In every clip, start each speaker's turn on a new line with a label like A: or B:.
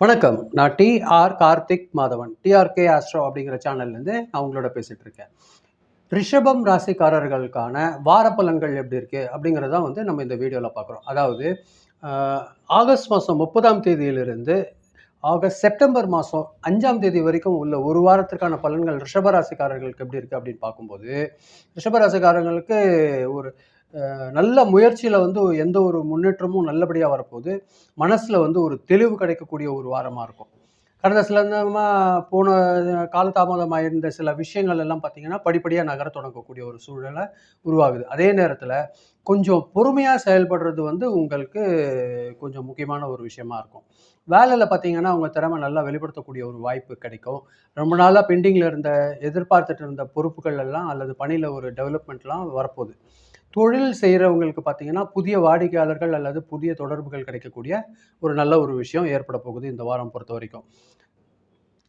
A: வணக்கம். நான் TR. Karthik Madhavan. TRK astro அப்படிங்கிற சேனல்லேருந்து நான் உங்களோட பேசிட்டு இருக்கேன். ரிஷபம் ராசிக்காரர்களுக்கான வார பலன்கள் எப்படி இருக்கு அப்படிங்கிறத நம்ம இந்த வீடியோல பார்க்குறோம். அதாவது அ ஆகஸ்ட் மாசம் 30ஆம் தேதியிலிருந்து செப்டம்பர் மாசம் 5ஆம் தேதி வரைக்கும் உள்ள ஒரு வாரத்திற்கான பலன்கள் ரிஷப ராசிக்காரர்களுக்கு எப்படி இருக்கு அப்படின்னு பார்க்கும்போது, ரிஷப ராசிக்காரங்களுக்கு ஒரு நல்ல முயற்சியில எந்த ஒரு முன்னேற்றமும் நல்லபடியா வரப்போகுது. மனசுல ஒரு தெளிவு கிடைக்கக்கூடிய ஒரு வாரமா இருக்கும். கடந்த சில போன காலதாமதமாயிருந்த சில விஷயங்கள் எல்லாம் பார்த்தீங்கன்னா, படிப்படியா நகரத் தொடங்கக்கூடிய ஒரு சூழல உருவாகுது. அதே நேரத்தில கொஞ்சம் பொறுமையா செயல்படுறது உங்களுக்கு கொஞ்சம் முக்கியமான ஒரு விஷயமா இருக்கும். வேலையில பார்த்தீங்கன்னா, உங்க திறமை நல்லா வெளிப்படுத்தக்கூடிய ஒரு வாய்ப்பு கிடைக்கும். ரொம்ப நாளா பெண்டிங்ல இருந்த, எதிர்பார்த்துட்டு இருந்த பொறுப்புகள் எல்லாம் அல்லது பணியில ஒரு டெவலப்மெண்ட்லாம் வரப்போகுது. தொழில் செய்றவங்களுக்கு பார்த்தீங்கன்னா, புதிய வாடிக்கையாளர்கள் அல்லது புதிய தொடர்புகள் கிடைக்கக்கூடிய ஒரு நல்ல ஒரு விஷயம் ஏற்பட போகுது இந்த வாரம் பொறுத்தவரைக்கும்.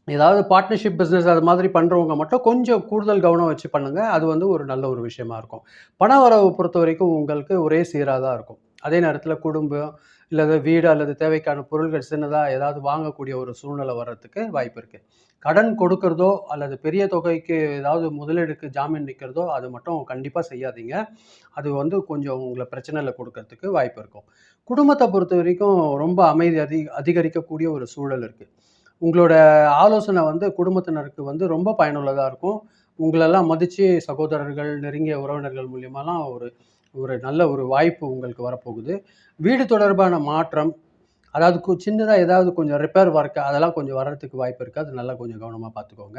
A: ஏதாவது பார்ட்னர்ஷிப் பிசினஸ் அது மாதிரி பண்றவங்க மட்டும் கொஞ்சம் கூடுதல் கவனம் வச்சு பண்ணுங்க. அது ஒரு நல்ல ஒரு விஷயமா இருக்கும். பண வரவு பொறுத்தவரைக்கும் உங்களுக்கு ஒரே சீரா தான் இருக்கும். அதே நேரத்தில குடும்பம், இல்லது வீடு அல்லது தேவைக்கான பொருள்கள் சின்னதா ஏதாவது வாங்கக்கூடிய ஒரு சூழ்நிலை வர்றதுக்கு வாய்ப்பு இருக்கு. கடன் கொடுக்கிறதோ அல்லது பெரிய தொகைக்கு ஏதாவது முதலீடுக்கு ஜாமீன் நிக்கிறதோ, அது மட்டும் கண்டிப்பா செய்யாதீங்க. அது கொஞ்சம் உங்கள பிரச்சனையில குடுக்கறதுக்கு வாய்ப்பு இருக்கும். குடும்பத்த பொறுத்தவரைக்கும் ரொம்ப அமைதி அதிகரிக்கக்கூடிய ஒரு சூழல் இருக்கு. உங்களோட ஆலோசனை குடும்பத்தினருக்கு ரொம்ப பயனுள்ளதா இருக்கும். உங்களெல்லாம் மதிச்சு சகோதரர்கள், நெருங்கிய உறவினர்கள் மூலியமாலாம் ஒரு ஒரு நல்ல ஒரு வாய்ப்பு உங்களுக்கு வரப்போகுது. வீடு தொடர்பான மாற்றம், அதாவது சின்னதா ஏதாவது கொஞ்சம் ரிப்பேர் ஒர்க் அதெல்லாம் கொஞ்சம் வர்றதுக்கு வாய்ப்பு இருக்கு. அது நல்லா கொஞ்சம் கவனமா பார்த்துக்கோங்க.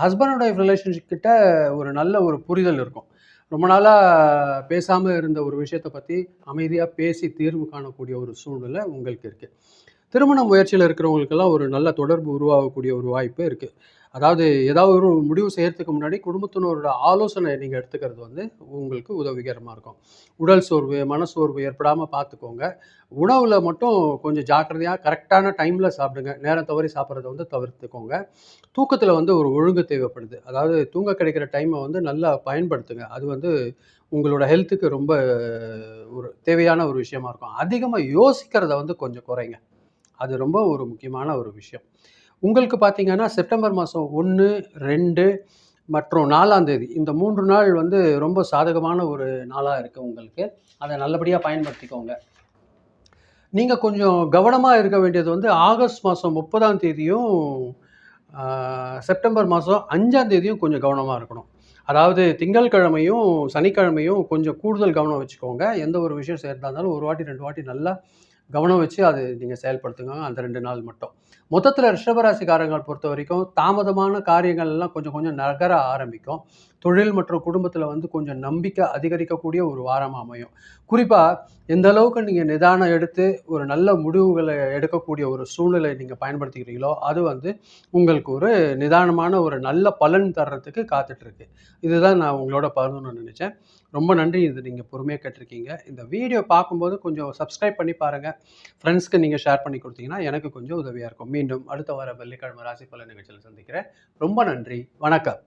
A: ஹஸ்பண்ட் அண்ட் ஒய்ஃப் ரிலேஷன்ஷிப் கிட்ட ஒரு நல்ல ஒரு புரிதல் இருக்கும். ரொம்ப நாளா பேசாம இருந்த ஒரு விஷயத்த பத்தி அமைதியா பேசி தீர்வு காணக்கூடிய ஒரு சூழ்நிலை உங்களுக்கு இருக்கு. திருமண முயற்சியில இருக்கிறவங்களுக்கெல்லாம் ஒரு நல்ல தொடர்பு உருவாகக்கூடிய ஒரு வாய்ப்பு இருக்கு. அதாவது ஏதாவது ஒரு முடிவு செய்யறதுக்கு முன்னாடி குடும்பத்தினரோட ஆலோசனை நீங்க எடுத்துக்கிறது உங்களுக்கு உதவிகரமா இருக்கும். உடல் சோர்வு, மனசோர்வு ஏற்படாம பார்த்துக்கோங்க. உணவுல மட்டும் கொஞ்சம் ஜாக்கிரதையா கரெக்டான டைம்ல சாப்பிடுங்க. நேரம் தவறி சாப்பிடுறத தவிர்த்துக்கோங்க. தூக்கத்துல ஒரு ஒழுங்கு தேவைப்படுது. அதாவது தூங்க கிடைக்கிற டைம நல்லா பயன்படுத்துங்க. அது உங்களோட ஹெல்த்துக்கு ரொம்ப ஒரு தேவையான ஒரு விஷயமா இருக்கும். அதிகமா யோசிக்கிறத கொஞ்சம் குறைங்க. அது ரொம்ப ஒரு முக்கியமான ஒரு விஷயம். உங்களுக்கு பார்த்தீங்கன்னா, செப்டம்பர் மாசம் 1, 2 மற்றும் 4ஆம் தேதி இந்த 3 நாள் ரொம்ப சாதகமான ஒரு நாளா இருக்கு உங்களுக்கு. அத நல்லபடியா பயன்படுத்திக்கோங்க. நீங்க கொஞ்சம் கவனமா இருக்க வேண்டியது ஆகஸ்ட் மாசம் 30ஆம் தேதியும், ஆ செப்டம்பர் மாசம் 5ஆம் தேதியும் கொஞ்சம் கவனமா இருக்கணும். அதாவது திங்கட்கிழமையும், சனிக்கிழமையும் கொஞ்சம் கூடுதல் கவனம் வச்சுக்கோங்க. எந்த ஒரு விஷயம் செய்றதா இருந்தாலும் 1 வாட்டி, 2 வாட்டி நல்லா கவனம் வச்சு அது நீங்க செயல்படுத்துங்க அந்த 2 நாள் மட்டும். மொத்தத்தில ரிஷபராசிக்காரங்கள பொறுத்தவரைக்கும் தாமதமான காரியங்கள் எல்லாம் கொஞ்சம் கொஞ்சம் நகர ஆரம்பிக்கும். தொழில் மற்றும் குடும்பத்தில கொஞ்சம் நம்பிக்கை அதிகரிக்கக்கூடிய ஒரு வாரமா அமையும். குறிப்பா எந்த அளவுக்கு நீங்க நிதானம் எடுத்து ஒரு நல்ல முடிவுகள எடுக்கக்கூடிய ஒரு சூழ்நிலை நீங்க பயன்படுத்திக்கிறீங்களோ, அது உங்களுக்கு ஒரு நிதானமான ஒரு நல்ல பலன் தர்றதுக்கு காத்துட்டு இருக்கு. இதுதான் நான் உங்களோட பகிரணும்னு நினைச்சேன். ரொம்ப நன்றி. இது நீங்க பொறுமையா கேட்டிருக்கீங்க. இந்த வீடியோ பார்க்கும்போது கொஞ்சம் சப்ஸ்கிரைப் பண்ணி பாருங்க. ஃப்ரெண்ட்ஸ்க்கு நீங்க ஷேர் பண்ணி குடுத்தீங்கன்னா, எனக்கு கொஞ்சம் உதவியா இருக்கும். மீண்டும் அடுத்த வாரம் வெள்ளிக்கிழமை ராசி பலன் நிகழ்ச்சியில சந்திக்கிறேன். ரொம்ப நன்றி. வணக்கம்.